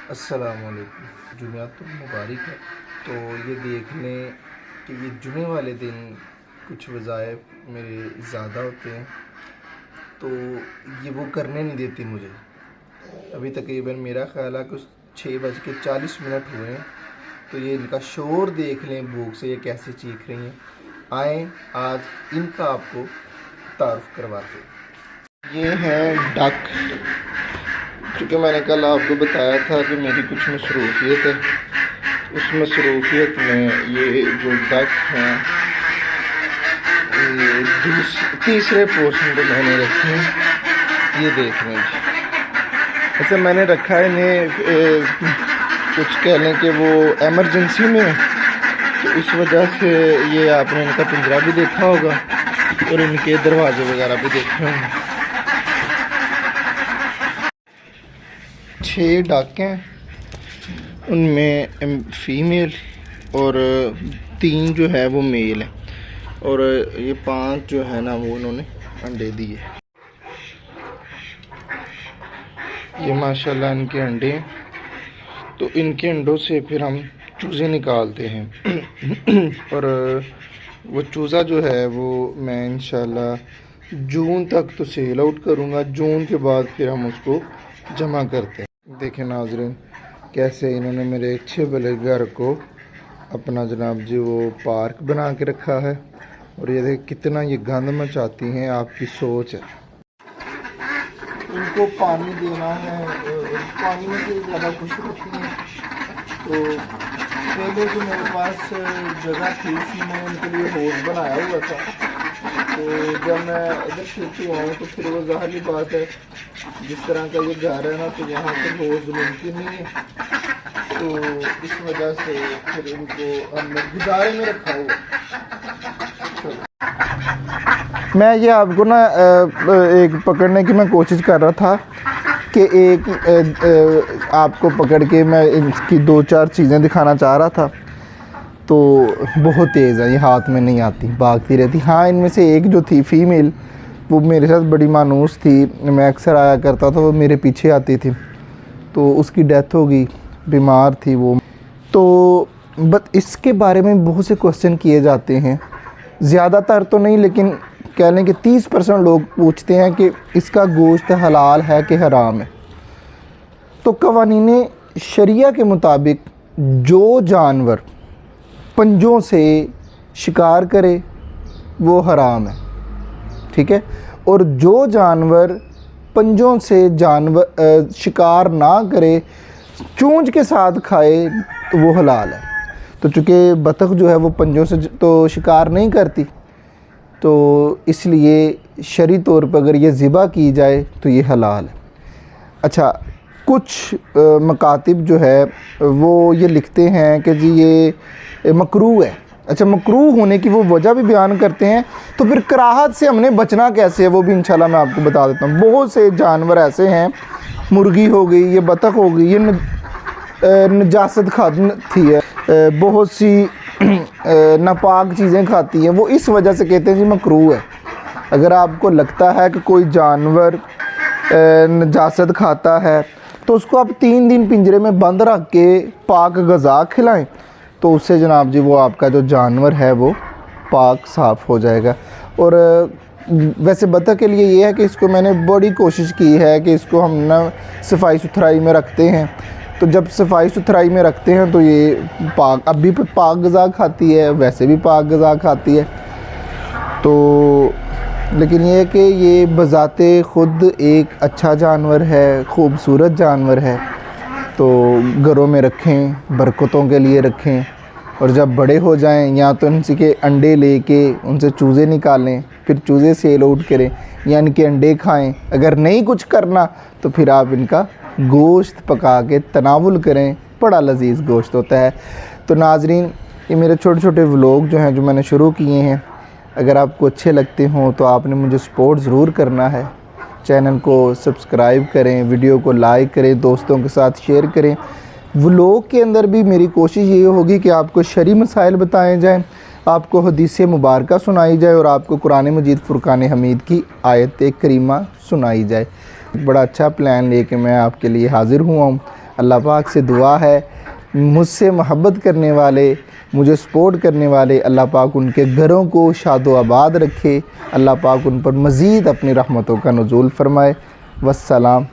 अस्सलामुअलैकुम। जुमेअतुल मुबारक है। तो ये देख लें कि ये जुमे वाले दिन कुछ वज़ाइफ मेरे ज़्यादा होते हैं, तो ये वो करने नहीं देती मुझे। अभी तकरीबन मेरा ख़्याल है कुछ 6:40 हुए हैं। तो ये इनका शोर देख लें, भूख से ये कैसे चीख रही हैं। आएँ आज इनका आपको तारुफ़ करवाते हैं। ये है डक। चूँकि मैंने कल आपको बताया था कि मेरी कुछ मसरूफ़ियत है, उस मसरूफ़ियत में ये जो डक हैं ये तीसरे पोर्शन पे मैंने रखे हैं। ये देख लें। अच्छा, मैंने रखा है इन्हें कुछ कह लें कि वो एमरजेंसी में, तो इस वजह से ये आपने इनका पिंजरा भी देखा होगा और इनके दरवाजे वगैरह भी देखे होंगे। 6 डक हैं, उनमें फीमेल और 3 जो है वो मेल है, और ये 5 जो है ना वो उन्होंने अंडे दिए। ये माशाल्लाह इनके अंडे हैं। तो इनके अंडों से फिर हम चूज़े निकालते हैं और वो चूज़ा जो है वो मैं इंशाल्लाह जून तक तो सेल आउट करूँगा। जून के बाद फिर हम उसको जमा करते हैं। देखें नाज़रीन, कैसे इन्होंने मेरे अच्छे भले घर को अपना जनाब जी वो पार्क बना के रखा है। और ये देख कितना ये गंद मचाती हैं, आपकी सोच है। इनको पानी देना है, पानी में से ज़्यादा खुश होती हैं। तो पहले जो मेरे पास जगह थी मैं उनके लिए हौज़ बनाया हुआ था। तो जब मैं इधर शिफ्ट हुआ हूँ तो फिर वो ज़ाहिर बात है, जिस तरह का ये घर है ना, तो यहाँ पर हौज़ मुमकिन नहीं है। तो इस वजह से फिर इनको हमने गुजारे में रखा हुआ। मैं ये आपको ना एक पकड़ने की मैं कोशिश कर रहा था कि एक आपको पकड़ के मैं इसकी 2-4 चीज़ें दिखाना चाह रहा था। तो बहुत तेज़ है, ये हाथ में नहीं आती, भागती रहती। हाँ, इनमें से एक जो थी फ़ीमेल, वो मेरे साथ बड़ी मानूस थी, मैं अक्सर आया करता था, वो मेरे पीछे आती थी। तो उसकी डेथ हो गई, बीमार थी वो। तो बट इसके बारे में बहुत से क्वेश्चन किए जाते हैं, ज़्यादातर तो नहीं, लेकिन कह लें कि 30% लोग पूछते हैं कि इसका गोश्त हलाल है कि हराम है। तो कवानीन शरिया के मुताबिक जो जानवर पंजों से शिकार करे वो हराम है, ठीक है। और जो जानवर पंजों से शिकार ना करे, चूंज के साथ खाए, तो वो हलाल है। तो चूँकि बतख जो है वो पंजों से तो शिकार नहीं करती, तो इसलिए शरई तौर पर अगर ये ज़िबा की जाए तो ये हलाल है। अच्छा, कुछ मकातिब जो है वो ये लिखते हैं कि जी ये मकरूह है। अच्छा, मकरूह होने की वो वजह भी बयान करते हैं। तो फिर कराहत से हमने बचना कैसे है, वो भी इंशाल्लाह मैं आपको बता देता हूँ। बहुत से जानवर ऐसे हैं, मुर्गी हो गई, ये बतख हो गई, ये नजासत खाती है, बहुत सी नापाक चीज़ें खाती हैं, वो इस वजह से कहते हैं जी मकरूह है। अगर आपको लगता है कि कोई जानवर नजासत खाता है, तो उसको आप 3 दिन पिंजरे में बंद रख के पाक ग़िज़ा खिलाएं, तो उससे जनाब जी वो आपका जो जानवर है वो पाक साफ़ हो जाएगा। और वैसे बतख के लिए ये है कि इसको मैंने बड़ी कोशिश की है कि इसको हम ना सफाई सुथराई में रखते हैं। तो जब सफाई सुथराई में रखते हैं तो ये पाक, अब भी पाक ग़िज़ा खाती है, वैसे भी पाक ग़िज़ा खाती है। तो लेकिन ये है कि ये बज़ाते ख़ुद एक अच्छा जानवर है, ख़ूबसूरत जानवर है। तो घरों में रखें, बरकतों के लिए रखें, और जब बड़े हो जाएं या तो इनसे के अंडे लेके उनसे चूज़े निकालें, फिर चूज़े सेल आउट करें, या इनके अंडे खाएं। अगर नहीं कुछ करना तो फिर आप इनका गोश्त पका के तनावुल करें, बड़ा लजीज़ गोश्त होता है। तो नाज़रीन, ये मेरे छोटे छोटे व्लॉग जो हैं, जो मैंने शुरू किए हैं, अगर आपको अच्छे लगते हों तो आपने मुझे सपोर्ट ज़रूर करना है। चैनल को सब्सक्राइब करें, वीडियो को लाइक करें, दोस्तों के साथ शेयर करें। व्लॉग के अंदर भी मेरी कोशिश ये होगी कि आपको शरई मसाइल बताए जाएं, आपको हदीस मुबारक सुनाई जाए, और आपको कुरान मजीद फ़ुरक़ान हमीद की आयत करीमा सुनाई जाए। बड़ा अच्छा प्लान लेके मैं आपके लिए हाज़िर हुआ हूँ। अल्लाह पाक से दुआ है, मुझसे मोहब्बत करने वाले, मुझे सपोर्ट करने वाले, अल्लाह पाक उनके घरों को शादो आबाद रखे, अल्लाह पाक उन पर मज़ीद अपनी रहमतों का नुज़ूल फ़रमाए। वस्सलाम।